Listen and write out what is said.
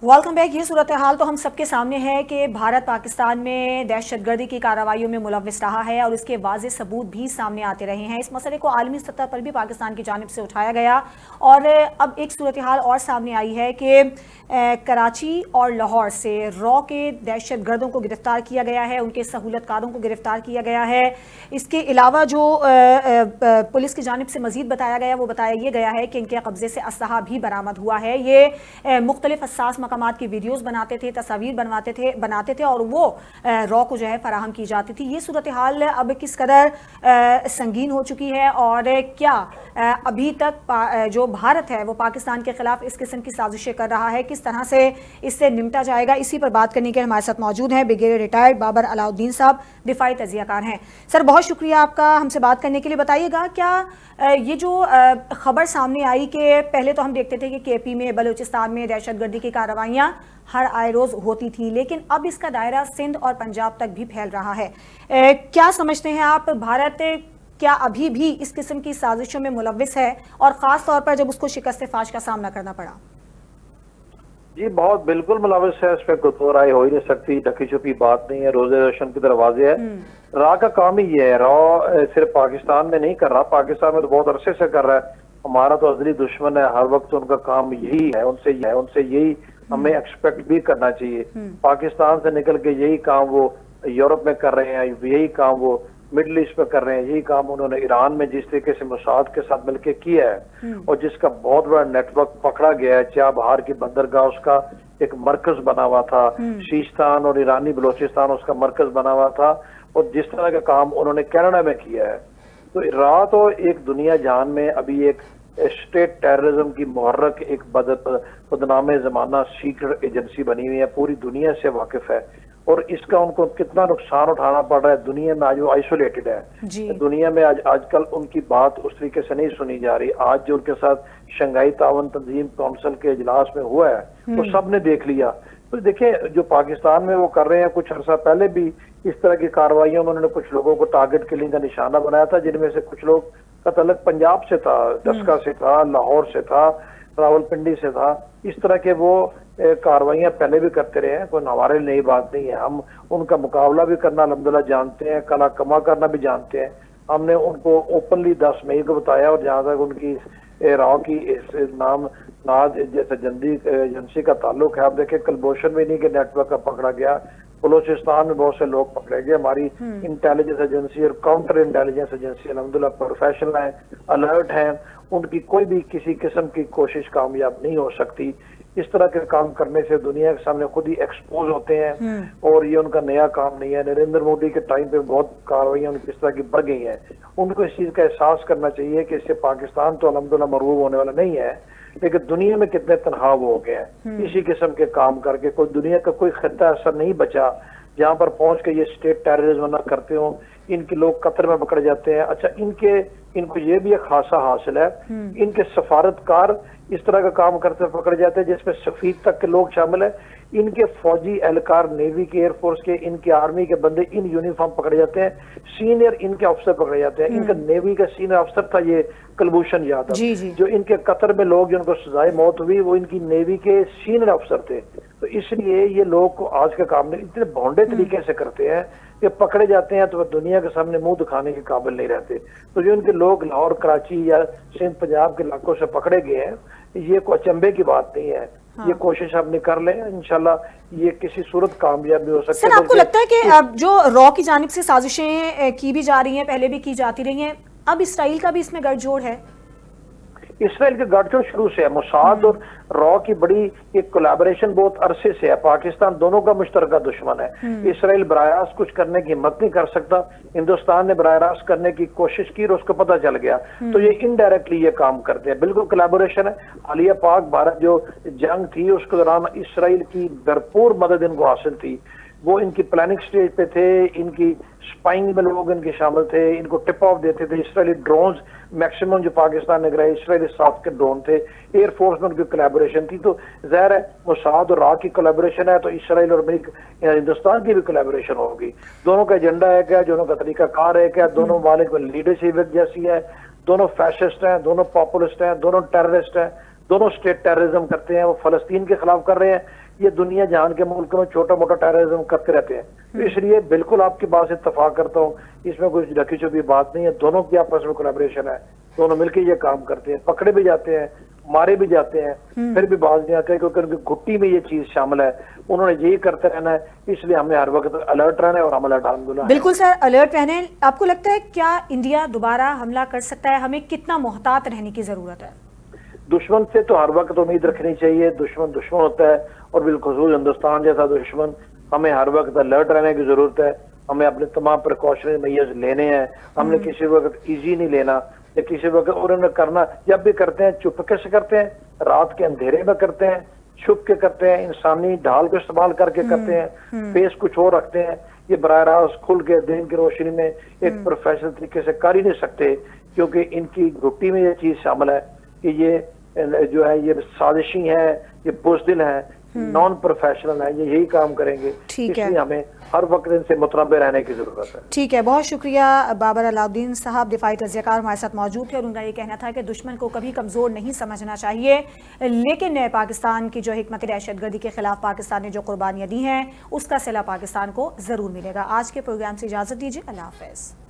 Welcome back. ये सूरत हाल तो हम सबके सामने है कि भारत पाकिस्तान में दहशतगर्दी की कार्रवाइयों में मुलव्विस रहा है और इसके वाज़ेह सबूत भी सामने आते रहे हैं। इस मसले को आलमी सतह पर भी पाकिस्तान की जानिब से उठाया गया और अब एक सूरत हाल और सामने आई है कि कराची और लाहौर से रॉ के दहशतगर्दों को गिरफ्तार किया गया है, उनके सहूलतकारों को गिरफ्तार किया गया है। इसके अलावा जो पुलिस की जानिब से मजीद बताया गया वो बताया ये गया है कि इनके कब्जे से असलहा भी बरामद हुआ है। ये मुख्तलिफ हसास मकामात की वीडियोस बनाते थे, तस्वीर बनाते थे और वो रॉ को जो है फराहम की जाती थी। ये सूरत हाल अब किस कदर संगीन हो चुकी है और क्या अभी तक जो भारत है वो पाकिस्तान के खिलाफ इस किस्म की साजिशें कर रहा है, किस तरह से इससे निपटा जाएगा, इसी पर बात करने के लिए हमारे साथ मौजूद हैं ब्रिगेडियर रिटायर्ड बाबर अलाउद्दीन साहब, दिफाई तजियाकार हैं। सर बहुत शुक्रिया आपका हमसे बात करने के लिए। बताइएगा क्या ये जो खबर सामने आई कि पहले तो हम देखते थे कि केपी में, बलूचिस्तान में दहशतगर्दी की कार्रवाइयाँ हर आए रोज होती थी, लेकिन अब इसका दायरा सिंध और पंजाब तक भी फैल रहा है। क्या समझते हैं आप, भारत क्या अभी भी इस किस्म की साजिशों में मुलव्विस है और खास तौर पर जब उसको शिकस्त फाश का सामना करना पड़ा? जी बहुत बिल्कुल मुलविस है, इस पर कोई दो राय हो ही नहीं सकती, ढकी छुपी बात नहीं है, रोजे रोशन के दरवाजे है। रा का काम ही ये है, रा सिर्फ पाकिस्तान में नहीं कर रहा, पाकिस्तान में तो बहुत अरसे से कर रहा है। हमारा तो अजली दुश्मन है, हर वक्त उनका काम यही है, उनसे यही हमें एक्सपेक्ट भी करना चाहिए। पाकिस्तान से निकल के यही काम वो यूरोप में कर रहे हैं, यही काम वो मिडल ईस्ट में कर रहे हैं, यही काम उन्होंने ईरान में जिस तरीके से मोसाद के साथ मिलकर किया है और जिसका बहुत बड़ा नेटवर्क पकड़ा गया है। चाबहार की बंदरगाह उसका एक मरकज बना हुआ था, शीस्तान और ईरानी बलोचिस्तान उसका मरकज बना हुआ था, और जिस तरह का काम उन्होंने कनाडा में किया है, तो रात और एक दुनिया जहान में अभी एक स्टेट टेररिज्म की मुहर्रक एक बदनामे जमाना सीक्रेट एजेंसी बनी हुई है, पूरी दुनिया से वाकिफ है और इसका उनको कितना नुकसान उठाना पड़ रहा है। दुनिया में आज वो आइसोलेटेड है, दुनिया में आजकल उनकी बात उस तरीके से नहीं सुनी जा रही। आज जो उनके साथ शंघाई तावन तंजीम काउंसिल के इजलास में हुआ है वो सबने देख लिया। तो देखिए जो पाकिस्तान में वो कर रहे हैं, कुछ अर्सा पहले भी इस तरह की कार्रवाइयों में उन्होंने कुछ लोगों को टारगेट किलिंग का निशाना बनाया था, जिनमें से कुछ लोग का तल्लुक पंजाब से था, दसका से था, लाहौर से था, रावलपिंडी से था। इस तरह के वो कार्रवाइयां पहले भी करते रहे हैं, कोई हमारे नई बात नहीं है। हम उनका मुकाबला भी करना अल्हम्दुलिल्लाह जानते हैं, कला कमा करना भी जानते हैं। हमने उनको ओपनली 10 मई को बताया और जहां तक उनकी राव की इस नाम नाज जैसे जंदी एजेंसी का ताल्लुक है, आप देखें कलभूषण भी नहीं के नेटवर्क का पकड़ा गया, बलोचिस्तान में बहुत से लोग पकड़े गए। हमारी इंटेलिजेंस एजेंसी और काउंटर इंटेलिजेंस एजेंसी अल्हम्दुलिल्लाह प्रोफेशनल है, अलर्ट है, उनकी कोई भी किसी किस्म की कोशिश कामयाब नहीं हो सकती। इस तरह के काम करने से दुनिया के सामने खुद ही एक्सपोज होते हैं और ये उनका नया काम नहीं है। नरेंद्र मोदी के टाइम पे बहुत कार्रवाइयां उनकी इस तरह की बढ़ गई हैं। उनको इस चीज का एहसास करना चाहिए कि इससे पाकिस्तान तो अल्हम्दुलिल्लाह मरबूब होने वाला नहीं है, लेकिन दुनिया में कितने तनहाव हो गए हैं इसी किस्म के काम करके। कोई दुनिया का कोई खत्ता ऐसा नहीं बचा जहां पर पहुंच के ये स्टेट टेररिज्म ना करते हो। इनके लोग कतर में पकड़ जाते हैं। अच्छा इनको ये भी एक खासा हासिल है, इनके सफारतकार इस तरह का काम करते पकड़ जाते हैं जिसमें सफीद तक के लोग शामिल है। इनके फौजी एहलकार, नेवी के, एयरफोर्स के, इनके आर्मी के बंदे इन यूनिफॉर्म पकड़े जाते हैं, सीनियर इनके अफसर पकड़े जाते हैं। इनका नेवी का सीनियर अफसर था ये कुलभूषण यादव, जो इनके कतर में लोग जिनको सजाए मौत हुई वो इनकी नेवी के सीनियर अफसर थे। तो इसलिए ये लोग को आज का काम नहीं, इतने भोंडे तरीके से करते हैं कि पकड़े जाते हैं तो वह दुनिया के सामने मुंह दिखाने के काबिल नहीं रहते। तो जो इनके लोग लाहौर, कराची या सिंध, पंजाब के इलाकों से पकड़े गए हैं, ये कोई अचंभे की बात नहीं है। ये कोशिश आपने कर ले, इंशाल्लाह ये किसी सूरत कामयाब भी हो सकती है। सर आपको लगता है कि अब जो रॉ की जानिब से साजिशें की भी जा रही हैं, पहले भी की जाती रही हैं, अब इसराइल का भी इसमें गठजोड़ है? इसराइल के गठजोड़ शुरू से है। मोसाद और रॉ की बड़ी एक कोलैबोरेशन बहुत अरसे से है। पाकिस्तान दोनों का मुश्तरका दुश्मन है। इसराइल बराह रास्त कुछ करने की हिम्मत नहीं कर सकता, हिंदुस्तान ने बराह रास्त करने की कोशिश की और उसको पता चल गया, तो ये इनडायरेक्टली ये काम करते हैं। बिल्कुल कोलैबोरेशन है। हालिया पाक भारत जो जंग थी उसके दौरान इसराइल की भरपूर मदद इनको हासिल थी। वो इनकी प्लानिंग स्टेज पे थे, इनकी स्पाइंग में लोग इनके शामिल थे, इनको टिप ऑफ देते थे। इसराइली ड्रोन्स मैक्सिमम जो पाकिस्तान ने गिराए इसराइली साफ के ड्रोन थे। एयरफोर्स में उनकी कोलैबोरेशन थी। तो जाहिर है मोसाद और राह की कोलैबोरेशन है तो इसराइल और हिंदुस्तान की भी कोलैबोरेशन होगी। दोनों का एजेंडा है क्या, दोनों का तरीका कार है क्या, दोनों मालिक में लीडरशिप जैसी है, दोनों फैसिस्ट हैं, दोनों पॉपुलिस्ट हैं, दोनों टेररिस्ट हैं, दोनों स्टेट टेररिज्म करते हैं, वो फलस्तीन के खिलाफ कर रहे हैं, ये दुनिया जहान के मुल्कों में छोटा मोटा टेररिज्म करते रहते हैं। तो इसलिए बिल्कुल आपकी बात से इत्तेफाक करता हूँ, इसमें कुछ ढकी छुपी बात नहीं है, दोनों की आपस में कोलैबोरेशन है, दोनों मिलकर ये काम करते हैं, पकड़े भी जाते हैं, मारे भी जाते हैं, फिर भी बाज नहीं आते क्योंकि उनकी घुट्टी में ये चीज शामिल है, उन्होंने यही करते रहना है, इसलिए हमें हर वक्त अलर्ट रहना है और हम अलर्ट अल्हम्दुलिल्लाह। बिल्कुल सर, अलर्ट रहने। आपको लगता है क्या इंडिया दोबारा हमला कर सकता है? हमें कितना मोहतात रहने की जरूरत है? दुश्मन से तो हर वक्त उम्मीद रखनी चाहिए, दुश्मन दुश्मन होता है और बिलखुसूस हिंदुस्तान जैसा दुश्मन, हमें हर वक्त अलर्ट रहने की जरूरत है। हमें अपने तमाम प्रिकॉशनरी मेजर्स लेने हैं, हमने किसी वक्त इजी नहीं लेना, या किसी वक्त और उन्हें करना, जब भी करते हैं चुपके से करते हैं, रात के अंधेरे में करते हैं, छुप के करते हैं, इंसानी ढाल को इस्तेमाल करके करते हैं, फेस कुछ और रखते हैं, ये बराह रास्त खुल के दिन की रोशनी में एक प्रोफेशनल तरीके से कर ही नहीं सकते, क्योंकि इनकी घुट्टी में ये चीज शामिल है कि ये जो है ये साजिशी है, ये बुज़दिल है, नॉन प्रोफेशनल है, ये यही काम करेंगे। इसलिए हमें हर वक्त इनसे मुतनब्बे रहने की जरूरत है। ठीक है, बहुत शुक्रिया बाबर अलाउद्दीन साहब, दिफाई तज्ज़ियाकार हमारे साथ मौजूद थे और उनका ये कहना था कि दुश्मन को कभी कमज़ोर नहीं समझना चाहिए, लेकिन पाकिस्तान की जो हिकमत दहशतगर्दी के खिलाफ पाकिस्तान ने जो कुर्बानियाँ दी हैं उसका सिला पाकिस्तान को ज़रूर मिलेगा। आज के प्रोग्राम से इजाज़त दीजिए, अल्लाह हाफ़िज़।